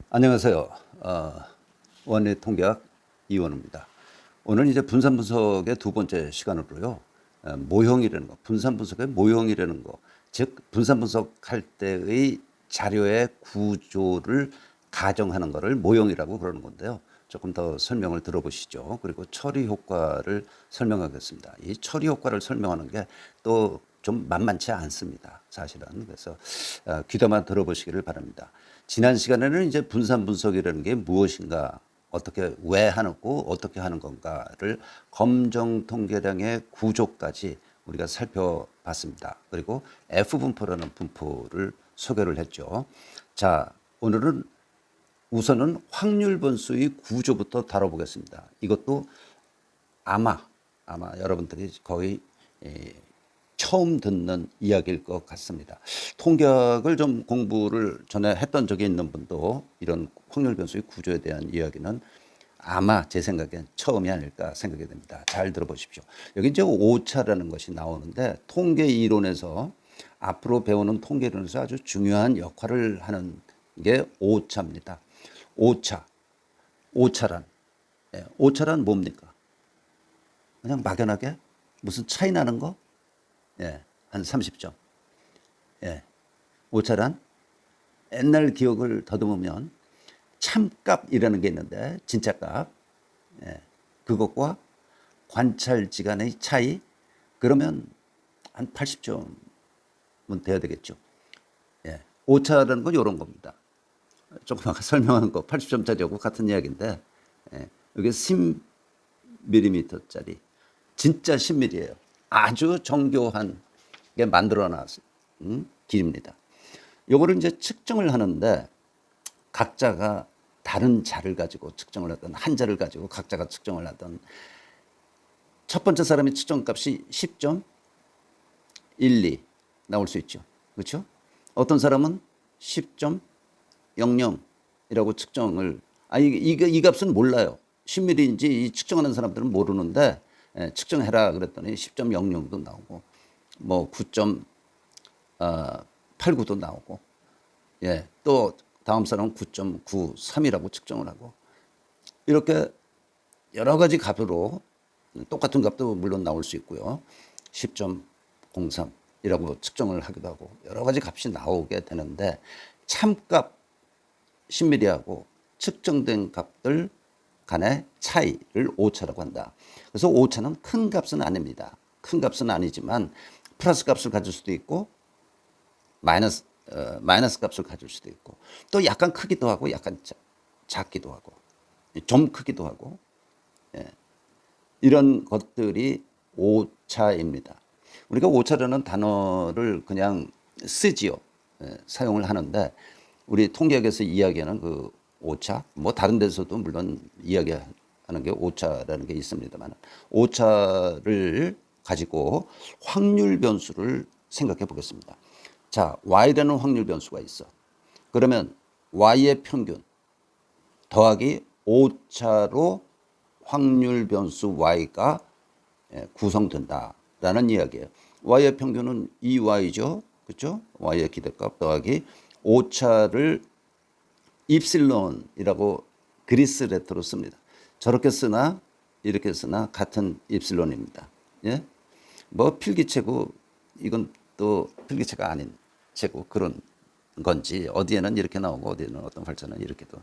안녕하세요. 원리 통계학 이원우입니다. 오늘 이제 분산 분석의 두 번째 시간으로요. 모형이라는 거, 분산 분석의 모형이라는 거, 즉 분산 분석할 때의 자료의 구조를 가정하는 것을 모형이라고 그러는 건데요. 조금 더 설명을 들어보시죠. 그리고 처리 효과를 설명하겠습니다. 이 처리 효과를 설명하는 게 또 좀 만만치 않습니다. 사실은. 그래서 귀담아 들어보시기를 바랍니다. 지난 시간에는 이제 분산 분석이라는 게 무엇인가, 어떻게 왜 하고 어떻게 하는 건가를 검정 통계량의 구조까지 우리가 살펴봤습니다. 그리고 F분포라는 분포를 소개를 했죠. 자, 오늘은 우선은 확률 변수의 구조부터 다뤄보겠습니다. 이것도 아마 여러분들이 거의 처음 듣는 이야기일 것 같습니다. 통계학을 좀 공부를 전에 했던 적이 있는 분도 이런 확률 변수의 구조에 대한 이야기는 아마 제 생각엔 처음이 아닐까 생각이 됩니다. 잘 들어보십시오. 여기 이제 오차라는 것이 나오는데 통계 이론에서 앞으로 배우는 통계 이론에서 아주 중요한 역할을 하는 게 오차입니다. 오차란 뭡니까? 그냥 막연하게 무슨 차이 나는 거? 예, 한 30점. 예, 오차란 옛날 기억을 더듬으면 참값이라는 게 있는데 진짜 값, 예, 그것과 관찰지간의 차이, 그러면 한 80점은 돼야 되겠죠. 예, 오차라는 건 이런 겁니다. 조금 아까 설명한 거 80점짜리하고 같은 이야기인데, 이게 10mm짜리 진짜 10mm예요. 아주 정교한 게 만들어놨은 길입니다. 요거를 이제 측정을 하는데 각자가 다른 자를 가지고 측정을 하던, 한 자를 가지고 각자가 측정을 하던, 첫 번째 사람이 측정값이 10.12 나올 수 있죠. 그렇죠? 어떤 사람은 10.00이라고 측정을, 이 값은 몰라요. 10mm인지 이 측정하는 사람들은 모르는데, 측정해라 그랬더니 10.00도 나오고 뭐 9.89도 나오고, 또 다음 사람은 9.93이라고 측정을 하고, 이렇게 여러 가지 값으로 똑같은 값도 물론 나올 수 있고요. 10.03이라고 측정을 하기도 하고 여러 가지 값이 나오게 되는데, 참값 10mm하고 측정된 값들 간의 차이를 오차라고 한다. 그래서 오차는 큰 값은 아닙니다. 큰 값은 아니지만 플러스 값을 가질 수도 있고 마이너스 값을 가질 수도 있고, 또 약간 크기도 하고 약간 작기도 하고 좀 크기도 하고, 이런 것들이 오차입니다. 우리가 오차라는 단어를 그냥 쓰지요. 사용을 하는데 우리 통계학에서 이야기하는 그 오차, 뭐 다른 데서도 물론 이야기하는 게 오차라는 게 있습니다만, 오차를 가지고 확률 변수를 생각해 보겠습니다. 자, y라는 확률 변수가 있어. 그러면 y의 평균 더하기 오차로 확률 변수 y가 구성된다라는 이야기예요. y의 평균은 2y죠. 그렇죠? y의 기대값 더하기 오차를 입실론이라고 그리스 레터로 씁니다. 저렇게 쓰나 이렇게 쓰나 같은 입실론입니다. 예? 뭐 필기체고, 이건 또 필기체가 아닌 체고 그런 건지, 어디에는 이렇게 나오고 어디에는 어떤 활자는 이렇게도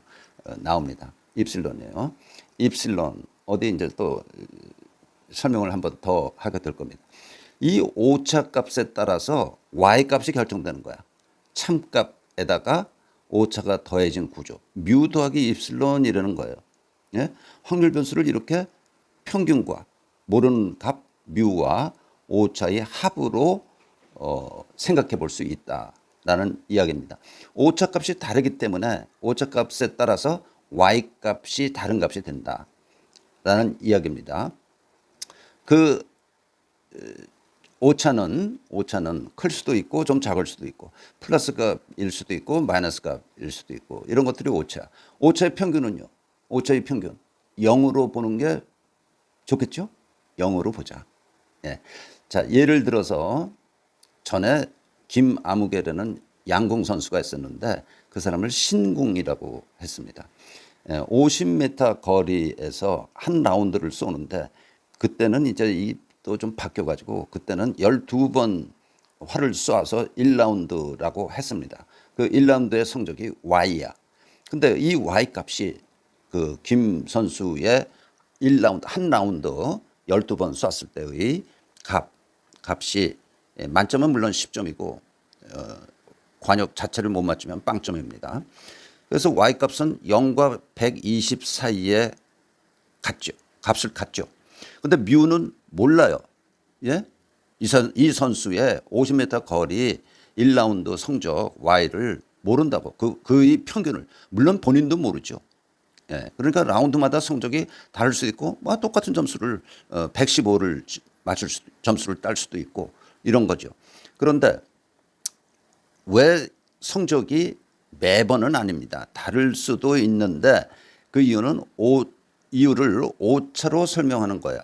나옵니다. 입실론이에요. 입실론 어디 이제 또 설명을 한번 더 하게 될 겁니다. 이 오차 값에 따라서 y 값이 결정되는 거야. 참값에다가 오차가 더해진 구조, 뮤 더하기 입실론이라는 거예요. 예? 확률 변수를 이렇게 평균과 모르는 값 뮤와 오차의 합으로 생각해 볼 수 있다라는 이야기입니다. 오차 값이 다르기 때문에 오차 값에 따라서 y 값이 다른 값이 된다라는 이야기입니다. 그 오차는 클 수도 있고 좀 작을 수도 있고, 플러스 값일 수도 있고 마이너스 값일 수도 있고, 이런 것들이 오차. 오차의 평균은요. 오차의 평균 0으로 보는 게 좋겠죠? 0으로 보자. 예. 자, 예를 들어서 전에 김아무개라는 양궁 선수가 있었는데 그 사람을 신궁이라고 했습니다. 50m 거리에서 한 라운드를 쏘는데 그때는 이제 이 또 좀 바뀌어가지고 그때는 12번 활을 쏘아서 1라운드라고 했습니다. 그 1라운드의 성적이 Y야. 근데 이 Y 값이 그 김 선수의 1라운드, 한 라운드 12번 쐈을 때의 값이 만점은 물론 10점이고 관역 자체를 못 맞추면 빵점입니다. 그래서 Y 값은 0과 120 사이에 갔죠. 값을 갔죠. 근데 뮤는 몰라요. 예? 이 선수의 50m 거리 1라운드 성적 Y를 모른다고. 그의 평균을. 물론 본인도 모르죠. 예. 그러니까 라운드마다 성적이 다를 수 있고, 뭐 똑같은 점수를 115를 맞출 점수를 딸 수도 있고 이런 거죠. 그런데 왜 성적이 매번은 아닙니다. 다를 수도 있는데 그 이유를 오차로 설명하는 거야.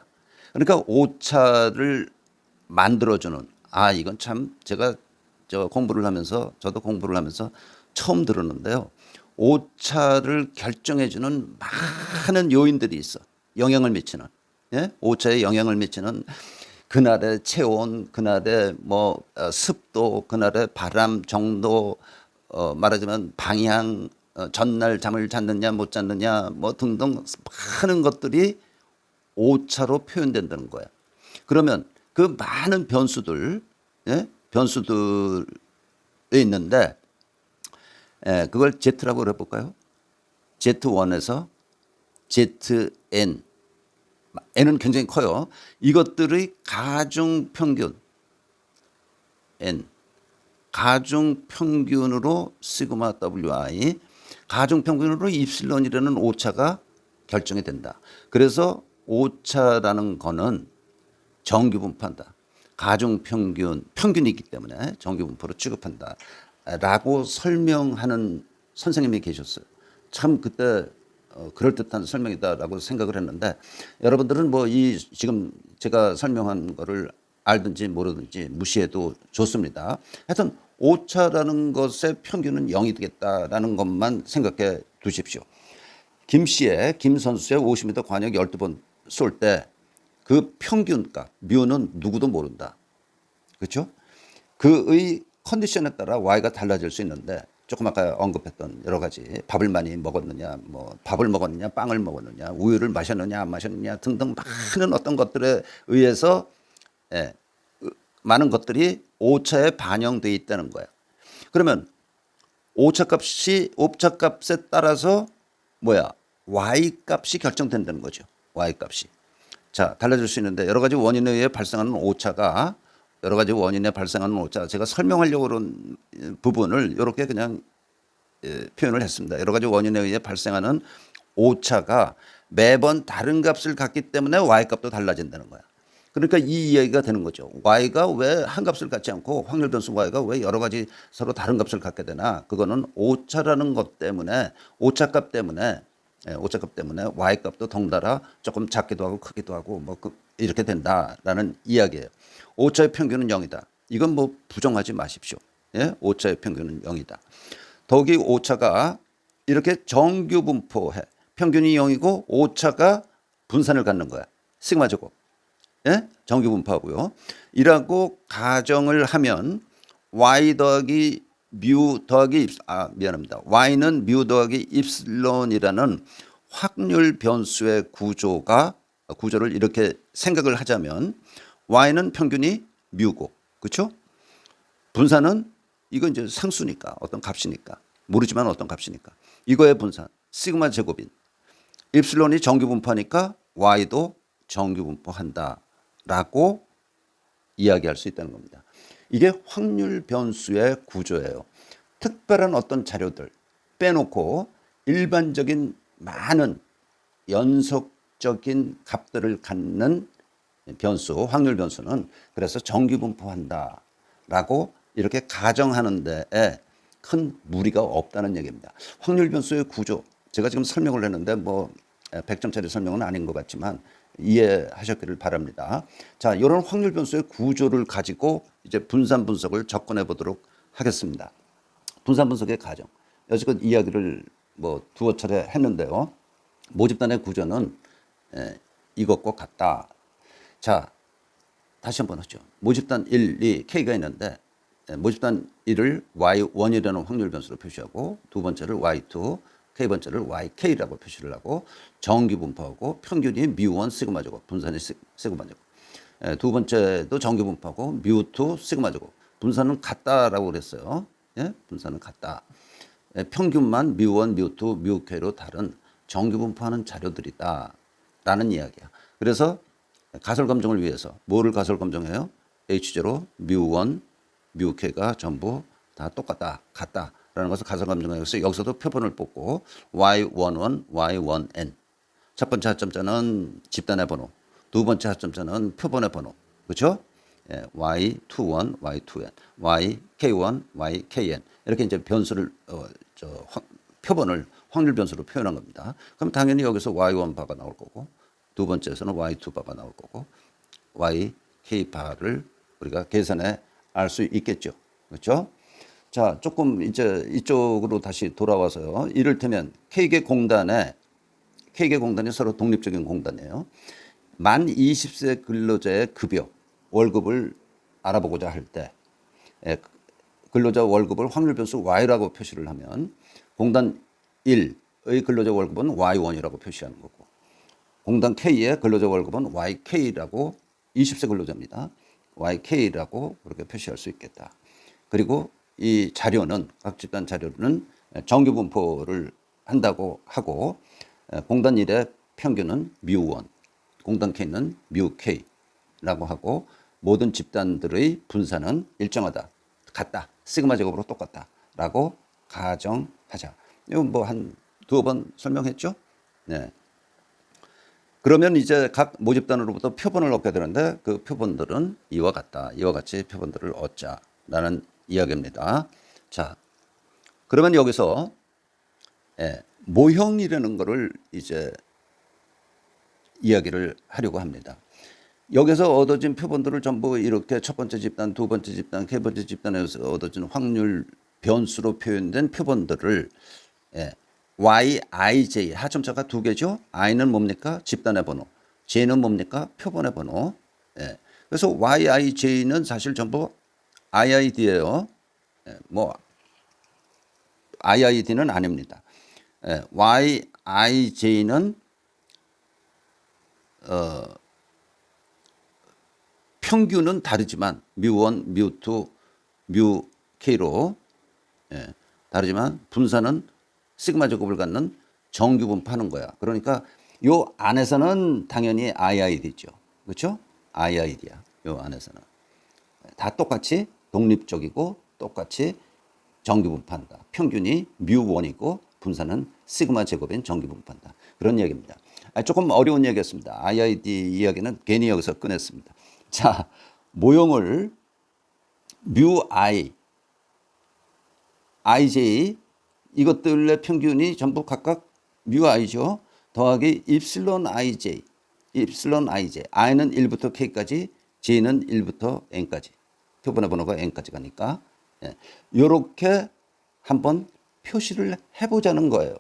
그러니까 오차를 만들어주는, 이건 참 제가 저도 공부를 하면서 처음 들었는데요. 오차를 결정해주는 많은 요인들이 있어. 영향을 미치는. 예? 오차에 영향을 미치는 그날의 체온, 그날의 습도, 그날의 바람 정도, 말하자면 방향, 전날 잠을 잤느냐 못 잤느냐 뭐 등등 많은 것들이 오차로 표현된다는 거야. 그러면 그 많은 변수들, 예? 변수들이 있는데 그걸 Z라고 해볼까요? Z1에서 ZN, N은 굉장히 커요. 이것들의 가중 평균, N, 가중 평균으로 시그마 WI, 가중 평균으로 입실론이라는 오차가 결정이 된다. 그래서 오차라는 거는 정규 분포한다. 가중 평균이기 때문에 정규 분포로 취급한다. 라고 설명하는 선생님이 계셨어요. 참 그때 그럴듯한 설명이다라고 생각을 했는데 여러분들은 지금 제가 설명한 거를 알든지 모르든지 무시해도 좋습니다. 하여튼 오차라는 것의 평균은 0이 되겠다라는 것만 생각해 두십시오. 김 선수의 50m 관역 12번 쏠 때 그 평균값, 뮤는 누구도 모른다. 그렇죠? 그의 컨디션에 따라 Y가 달라질 수 있는데 조금 아까 언급했던 여러 가지 밥을 많이 먹었느냐, 밥을 먹었느냐, 빵을 먹었느냐, 우유를 마셨느냐, 안 마셨느냐 등등 많은 어떤 것들에 의해서 많은 것들이 오차에 반영되어 있다는 거야. 그러면 오차값에 따라서 Y 값이 결정된다는 거죠. Y 값이. 자, 달라질 수 있는데 여러 가지 원인에 의해 발생하는 오차가 제가 설명하려고 그런 부분을 이렇게 그냥 표현을 했습니다. 여러 가지 원인에 의해 발생하는 오차가 매번 다른 값을 갖기 때문에 Y 값도 달라진다는 거야. 그러니까 이 이야기가 되는 거죠. Y가 왜 한 값을 갖지 않고 확률 변수 Y가 왜 여러 가지 서로 다른 값을 갖게 되나? 그거는 오차라는 것 때문에 오차값 때문에 Y 값도 덩달아 조금 작기도 하고 크기도 하고 이렇게 된다라는 이야기예요. 오차의 평균은 0이다. 이건 부정하지 마십시오. 예? 오차의 평균은 0이다. 더욱이 오차가 이렇게 정규 분포해. 평균이 0이고 오차가 분산을 갖는 거야. 시그마 제곱. 예? 정규 분포하고요. 이라고 가정을 하면 Y 더하기 뮤 더하기 Y는 뮤 더하기 입실론이라는 확률 변수의 구조를 이렇게 생각을 하자면 Y는 평균이 뮤고, 그렇죠? 분산은 이건 이제 상수니까 어떤 값이니까 모르지만 어떤 값이니까 이거의 분산 시그마 제곱인 입실론이 정규 분포하니까 Y도 정규 분포한다라고 이야기할 수 있다는 겁니다. 이게 확률 변수의 구조예요. 특별한 어떤 자료들 빼놓고 일반적인 많은 연속적인 값들을 갖는 변수, 확률 변수는 그래서 정규 분포한다라고 이렇게 가정하는 데에 큰 무리가 없다는 얘기입니다. 확률 변수의 구조, 제가 지금 설명을 했는데 100점짜리 설명은 아닌 것 같지만 이해하셨기를 바랍니다. 자, 이런 확률 변수의 구조를 가지고 이제 분산 분석을 접근해 보도록 하겠습니다. 분산 분석의 가정. 여지껏 이야기를 뭐 두어 차례 했는데요. 모집단의 구조는 이것과 같다. 자, 다시 한번 하죠. 모집단 1이 K가 있는데 모집단 1을 Y1이라는 확률 변수로 표시하고 두 번째를 Y2, K번째를 YK라고 표시를 하고 정기 분포하고 평균이 μ1 시그마 제곱, 분산이 시그마 제곱. 두 번째도 정기 분포하고 μ2 시그마 제곱. 분산은 같다라고 그랬어요. 예? 분산은 같다. 평균만 μ1, μ2, μK로 다른 정기 분포하는 자료들이다 라는 이야기야. 그래서 가설 검증을 위해서 뭐를 가설 검증해요? H0, μ1, μK가 전부 다 똑같다, 같다라는 것을 가설 검증해서 여기서도 표본을 뽑고 Y11, Y1N. 첫 번째 하점자는 집단의 번호, 두 번째 하점자는 표본의 번호, 그렇죠? Y21, Y2N, YK1, YKN 이렇게 이제 변수를 표본을 확률 변수로 표현한 겁니다. 그럼 당연히 여기서 Y1 바가 나올 거고 두 번째에서는 Y2 바가 나올 거고 YK 바를 우리가 계산해 알 수 있겠죠. 그렇죠? 자, 조금 이제 이쪽으로 다시 돌아와서요. 이를테면 K개 공단이 서로 독립적인 공단이에요. 만 20세 근로자의 급여, 월급을 알아보고자 할 때 근로자 월급을 확률 변수 Y라고 표시를 하면 공단 1의 근로자 월급은 Y1이라고 표시하는 거고 공단 K의 근로자 월급은 YK라고 20세 근로자입니다. YK라고 그렇게 표시할 수 있겠다. 그리고 이 자료는 각 집단 자료는 정규 분포를 한다고 하고 공단 1의 평균은 μ1, 공단 K는 μK라고 하고 모든 집단들의 분산은 일정하다, 같다, 시그마 제곱으로 똑같다라고 가정하자. 이건 뭐 한 두어 번 설명했죠? 네. 그러면 이제 각 모집단으로부터 표본을 얻게 되는데 그 표본들은 이와 같다. 이와 같이 표본들을 얻자라는 이야기입니다. 자, 그러면 여기서 모형이라는 거를 이제 이야기를 하려고 합니다. 여기서 얻어진 표본들을 전부 이렇게 첫 번째 집단, 두 번째 집단, 세 번째 집단에서 얻어진 확률 변수로 표현된 표본들을 YIJ 하점자가 두 개죠. I는 뭡니까? 집단의 번호. J는 뭡니까? 표본의 번호. 그래서 YIJ는 사실 전부 IID예요. 뭐 IID는 아닙니다. YIJ는 평균은 다르지만 μ1, μ2, μK로 다르지만 분산은 시그마 제곱을 갖는 정규 분포하는 거야. 그러니까 요 안에서는 당연히 IID죠. 그렇죠? IID야. 요 안에서는 다 똑같이 독립적이고 똑같이 정규 분포한다. 평균이 μ1이고 분산은 시그마 제곱인 정규 분포한다. 그런 얘기입니다. 조금 어려운 얘기였습니다. IID 이야기는 괜히 여기서 꺼냈습니다. 자, 모형을 μI, IJ 이것들의 평균이 전부 각각 μI죠. 더하기 입실론 IJ, I는 1부터 K까지, J는 1부터 N까지. 표본의 번호가 N까지 가니까 이렇게 한번 표시를 해보자는 거예요.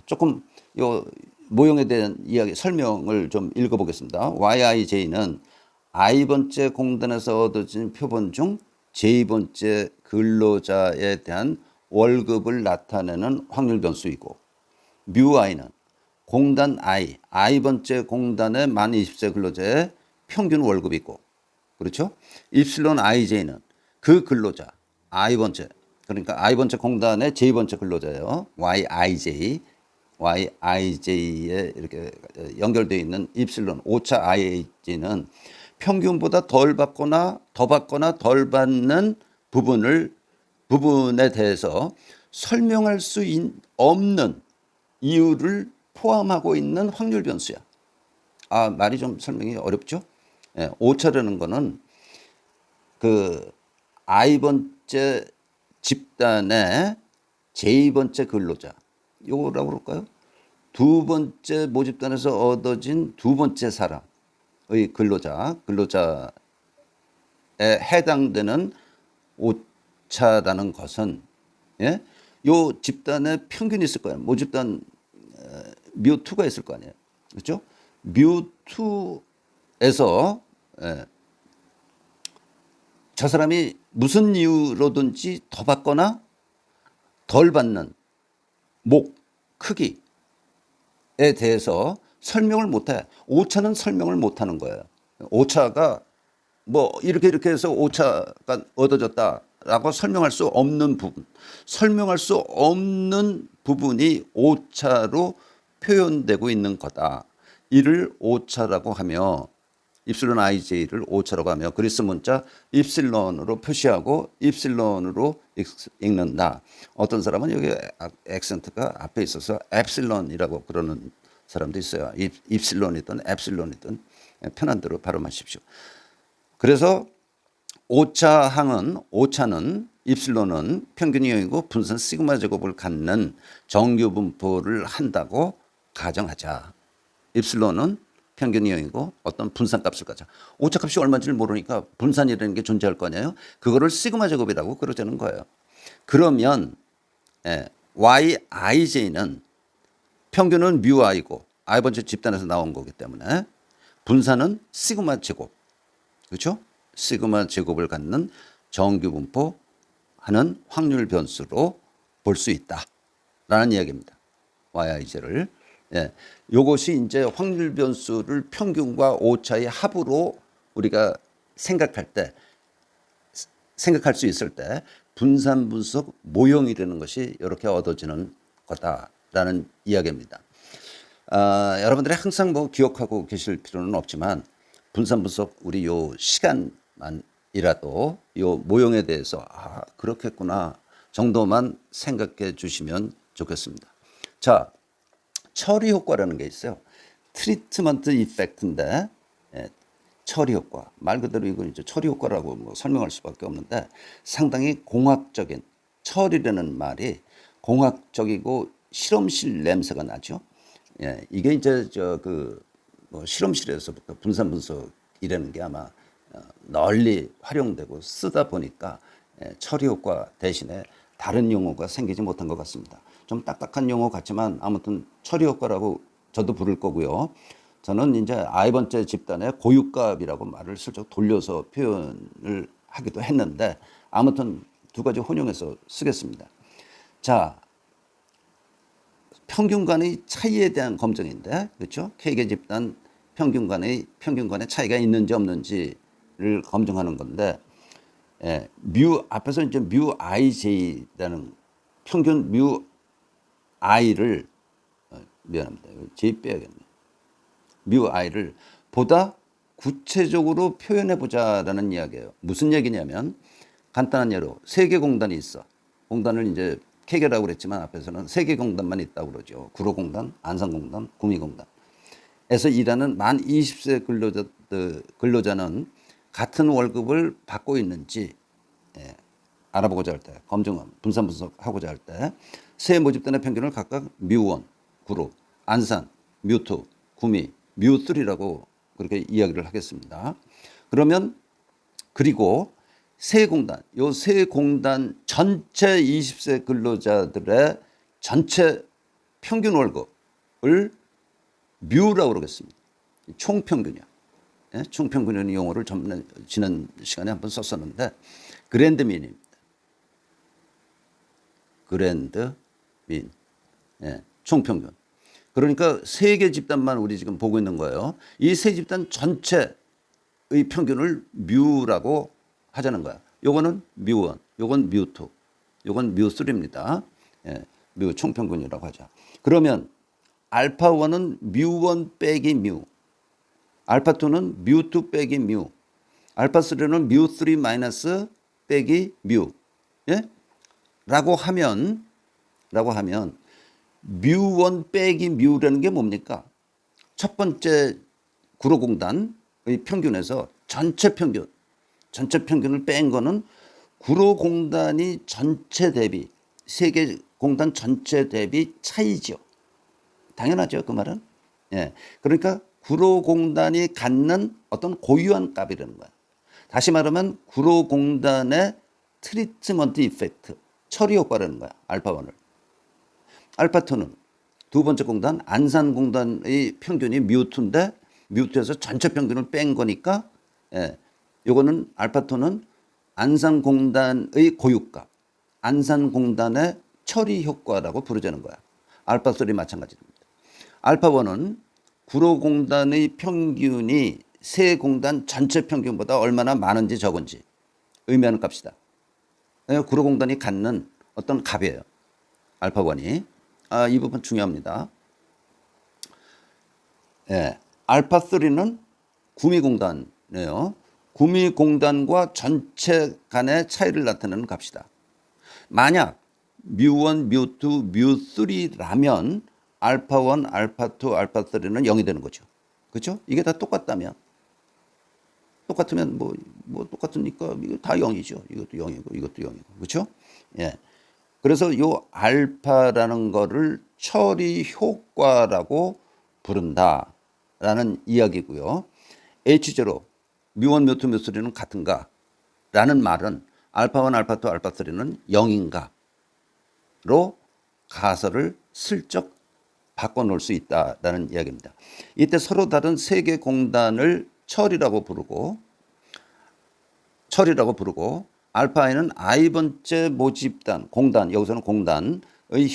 조금 요 모형에 대한 이야기 설명을 좀 읽어보겠습니다. YIJ는 I번째 공단에서 얻어진 표본 중 J번째 근로자에 대한 월급을 나타내는 확률 변수이고 μI는 공단 I번째 공단의 만 20세 근로자의 평균 월급이고 그렇죠? 입실론 IJ는 그 근로자 I번째 그러니까 I번째 공단의 J번째 근로자예요. YIJ에 이렇게 연결되어 있는 입실론 오차 IJ는 평균보다 덜 받거나 더 받거나 덜 받는 부분에 대해서 설명할 수 없는 이유를 포함하고 있는 확률 변수야. 말이 좀 설명이 어렵죠? 오차라는 거는 그 I번째 집단의 J번째 근로자 요거라고 그럴까요? 두 번째 모집단에서 얻어진 두 번째 사람의 근로자에 해당되는 오차라는 것은 예? 요 집단의 평균이 있을 거예요. 모집단 뮤2가 있을 거 아니에요. 그렇죠? 뮤2에서 예, 저 사람이 무슨 이유로든지 더 받거나 덜 받는 목 크기에 대해서 설명을 못해. 오차는 설명을 못하는 거예요. 오차가 뭐 이렇게 해서 오차가 얻어졌다라고 설명할 수 없는 부분, 설명할 수 없는 부분이 오차로 표현되고 있는 거다. 이를 오차라고 하며 입실론 IJ를 오차라고 하며 그리스 문자 입실론으로 표시하고 입실론으로 읽는다. 어떤 사람은 여기 액센트가 앞에 있어서 엡실론이라고 그러는 사람도 있어요. 입실론이든 엡실론이든 편한 대로 발음하십시오. 그래서 오차는 입실론은 평균이 0이고 분산 시그마 제곱을 갖는 정규 분포를 한다고 가정하자. 입실론은 평균이 0이고 어떤 분산값을 가져. 오차값이 얼마인지를 모르니까 분산이라는 게 존재할 거 아니에요. 그거를 시그마 제곱이라고 그러자는 거예요. 그러면 YIJ는 평균은 뮤I고 i번째 집단에서 나온 거기 때문에 분산은 시그마 제곱. 그렇죠? 시그마 제곱을 갖는 정규 분포하는 확률 변수로 볼 수 있다라는 이야기입니다. YIJ를. 예. 요것이 이제 확률 변수를 평균과 오차의 합으로 우리가 생각할 수 있을 때 분산 분석 모형이라는 것이 이렇게 얻어지는 거다라는 이야기입니다. 여러분들이 항상 뭐 기억하고 계실 필요는 없지만 분산 분석 우리 요 시간만이라도 요 모형에 대해서 그렇겠구나 정도만 생각해 주시면 좋겠습니다. 자, 처리 효과라는 게 있어요. 트리트먼트 이펙트인데 처리 효과 말 그대로 이건 이제 처리 효과라고 뭐 설명할 수밖에 없는데 상당히 공학적인 처리라는 말이 공학적이고 실험실 냄새가 나죠. 예, 이게 이제 뭐 실험실에서부터 분산 분석이라는 게 아마 널리 활용되고 쓰다 보니까 처리 효과 대신에 다른 용어가 생기지 못한 것 같습니다. 좀 딱딱한 용어 같지만 아무튼 처리 효과라고 저도 부를 거고요. 저는 이제 i번째 집단의 고유값이라고 말을 슬쩍 돌려서 표현을 하기도 했는데 아무튼 두 가지 혼용해서 쓰겠습니다. 자, 평균 간의 차이에 대한 검증인데, 그렇죠? K개 집단 평균 간의 차이가 있는지 없는지를 검증하는 건데, 뮤 앞에서 이제 뮤 IJ라는 평균 뮤 I를 미안합니다. J 빼야겠네. 뮤 I를 보다 구체적으로 표현해 보자라는 이야기예요. 무슨 얘기냐면 간단한 예로 세계공단이 있어. 공단을 이제 K개라고 그랬지만 앞에서는 세계공단만 있다고 그러죠. 구로공단, 안산공단, 구미공단에서 일하는 만 20세 근로자는 같은 월급을 받고 있는지 알아보고자 할 때, 분산 분석하고자 할 때 세 모집단의 평균을 각각 뮤1, 구로, 안산, 뮤2, 구미, 뮤3라고 그렇게 이야기를 하겠습니다. 그러면 그리고 세 공단 전체 20세 근로자들의 전체 평균 월급을 뮤라고 그러겠습니다. 총평균이야. 총평균이라는 용어를 지난 시간에 한번 썼었는데 그랜드민입니다. 그랜드민. 총평균. 그러니까 세 개 집단만 우리 지금 보고 있는 거예요. 이 세 집단 전체의 평균을 뮤라고 하자는 거야. 요거는 뮤1, 요건 뮤2, 요건 뮤3입니다. 뮤 총평균이라고 하자. 그러면 알파1은 뮤1 빼기 뮤, 알파2는 뮤2 빼기 뮤, 알파3는 뮤3 마이너스 빼기 뮤. 라고 하면 뮤1 빼기 뮤라는 게 뭡니까? 첫 번째 구로공단의 평균에서 전체 평균을 뺀 거는 구로공단이 전체 대비 세계 공단 전체 대비 차이죠. 당연하죠, 그 말은. 그러니까 구로공단이 갖는 어떤 고유한 값이라는 거야. 다시 말하면 구로공단의 트리트먼트 이펙트, 처리 효과라는 거야. 알파1을. 알파2는 두 번째 공단 안산공단의 평균이 뮤2인데 뮤2에서 전체 평균을 뺀 거니까 요거는 알파2는 안산공단의 고유값, 안산공단의 처리 효과라고 부르자는 거야. 알파3 마찬가지입니다. 알파1은 구로공단의 평균이 세 공단 전체 평균보다 얼마나 많은지 적은지 의미하는 값이다. 구로공단이 갖는 어떤 값이에요. 알파1이. 이 부분 중요합니다. 알파3는 구미공단이에요. 구미공단과 전체 간의 차이를 나타내는 값이다. 만약 뮤1, 뮤2, 뮤3라면 알파1, 알파2, 알파3는 0이 되는 거죠. 그렇죠? 이게 다 똑같다면. 똑같으면 뭐 똑같으니까 이거 다 0이죠. 이것도 0이고 이것도 0이고. 그렇죠? 예. 그래서 요 알파라는 거를 처리 효과라고 부른다라는 이야기고요. H0 뮤1, 뮤2, 뮤3는 같은가? 라는 말은 알파1, 알파2, 알파3는 0인가로 가설을 슬쩍 바꿔놓을 수 있다라는 이야기입니다. 이때 서로 다른 세 개 공단을 처리라고 부르고 알파-i는 i번째 모집단, 공단, 여기서는 공단의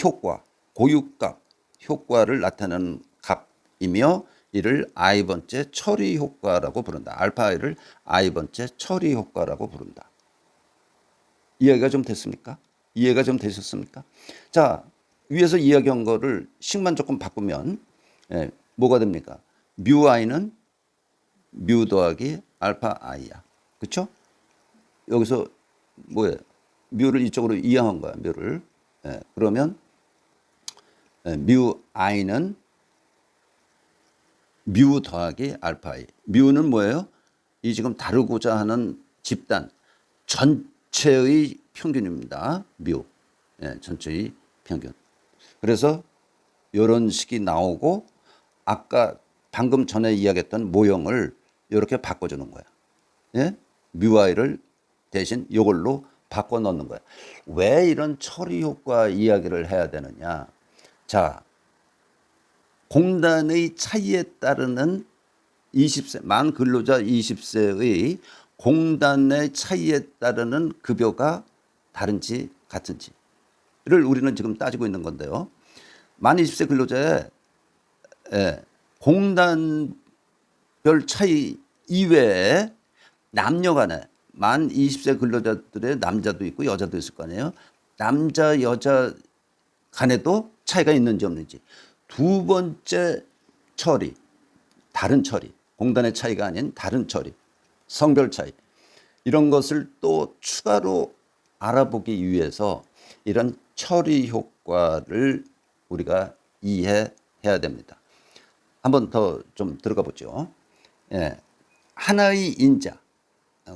효과, 고유값, 효과를 나타내는 값이며 이를 i번째 처리 효과라고 부른다. 알파-i를 i번째 처리 효과라고 부른다. 이해가 좀 됐습니까? 이해가 좀 되셨습니까? 자, 위에서 이야기한 거를 식만 조금 바꾸면 뭐가 됩니까? 뮤i는 뮤 더하기 알파 i야. 그렇죠? 여기서 뭐예요? 뮤를 이쪽으로 이항한 거야. 뮤를. 그러면 뮤 i는 뮤 더하기 알파 i. 뮤는 뭐예요? 이 지금 다루고자 하는 집단 전체의 평균입니다. 뮤. 전체의 평균. 그래서 이런 식이 나오고 아까 방금 전에 이야기했던 모형을 이렇게 바꿔주는 거야. 예? 뮤i를 대신 이걸로 바꿔 넣는 거야. 왜 이런 처리 효과 이야기를 해야 되느냐? 자, 공단의 차이에 따르는 20세, 만 근로자 20세의 공단의 차이에 따르는 급여가 다른지 같은지를 우리는 지금 따지고 있는 건데요. 만 20세 근로자의 공단별 차이 이외에 남녀 간에 만 20세 근로자들의 남자도 있고 여자도 있을 거 아니에요. 남자 여자 간에도 차이가 있는지 없는지. 두 번째 처리, 다른 처리, 공단의 차이가 아닌 다른 처리, 성별 차이 이런 것을 또 추가로 알아보기 위해서 이런 처리 효과를 우리가 이해해야 됩니다. 한번 더 좀 들어가 보죠. 하나의 인자,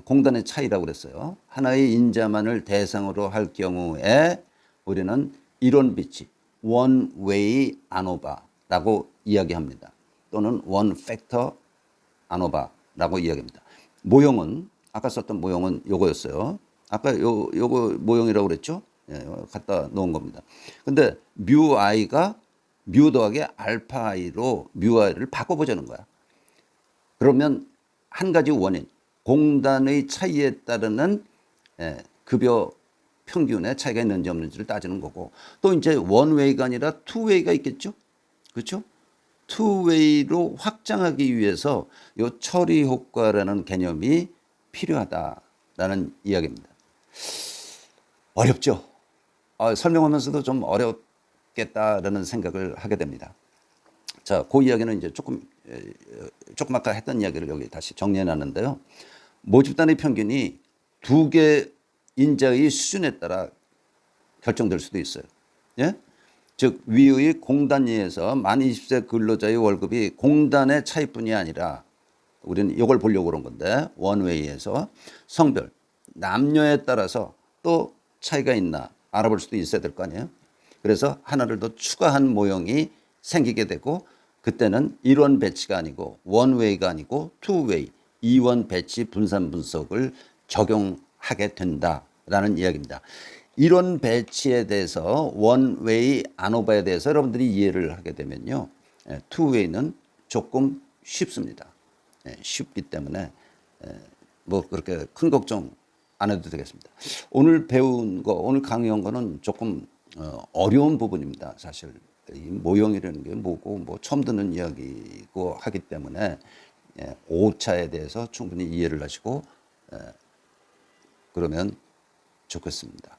공단의 차이라고 그랬어요. 하나의 인자만을 대상으로 할 경우에 우리는 이론 비치, one way ANOVA라고 이야기합니다. 또는 one factor ANOVA라고 이야기합니다. 모형은 아까 썼던 모형은 요거였어요. 아까 요거 모형이라고 그랬죠? 갖다 놓은 겁니다. 근데 뮤 i가 뮤 더하기 알파 i로 뮤 i를 바꿔보자는 거야. 그러면 한 가지 원인, 공단의 차이에 따르는 급여 평균의 차이가 있는지 없는지를 따지는 거고 또 이제 원웨이가 아니라 투웨이가 있겠죠. 그렇죠? 투웨이로 확장하기 위해서 이 처리 효과라는 개념이 필요하다라는 이야기입니다. 어렵죠? 설명하면서도 좀 어렵겠다라는 생각을 하게 됩니다. 자, 그 이야기는 이제 조금 아까 했던 이야기를 여기 다시 정리해 놨는데요. 모집단의 평균이 두 개 인자의 수준에 따라 결정될 수도 있어요. 예? 즉 위의 공단위에서 만 20세 근로자의 월급이 공단의 차이뿐이 아니라 우리는 이걸 보려고 그런 건데 원웨이에서 성별, 남녀에 따라서 또 차이가 있나 알아볼 수도 있어야 될 거 아니에요. 그래서 하나를 더 추가한 모형이 생기게 되고 그때는 1원 배치가 아니고 원웨이가 아니고 투웨이, 2원 배치 분산 분석을 적용하게 된다라는 이야기입니다. 이론 배치에 대해서 원웨이 안오버에 대해서 여러분들이 이해를 하게 되면요, 투웨이는 조금 쉽습니다. 쉽기 때문에 뭐 그렇게 큰 걱정 안 해도 되겠습니다. 오늘 배운 거, 오늘 강의한 거는 조금 어려운 부분입니다. 사실 이 모형이라는 게 뭐고 뭐 처음 듣는 이야기고 하기 때문에 오차에 대해서 충분히 이해를 하시고 그러면 좋겠습니다.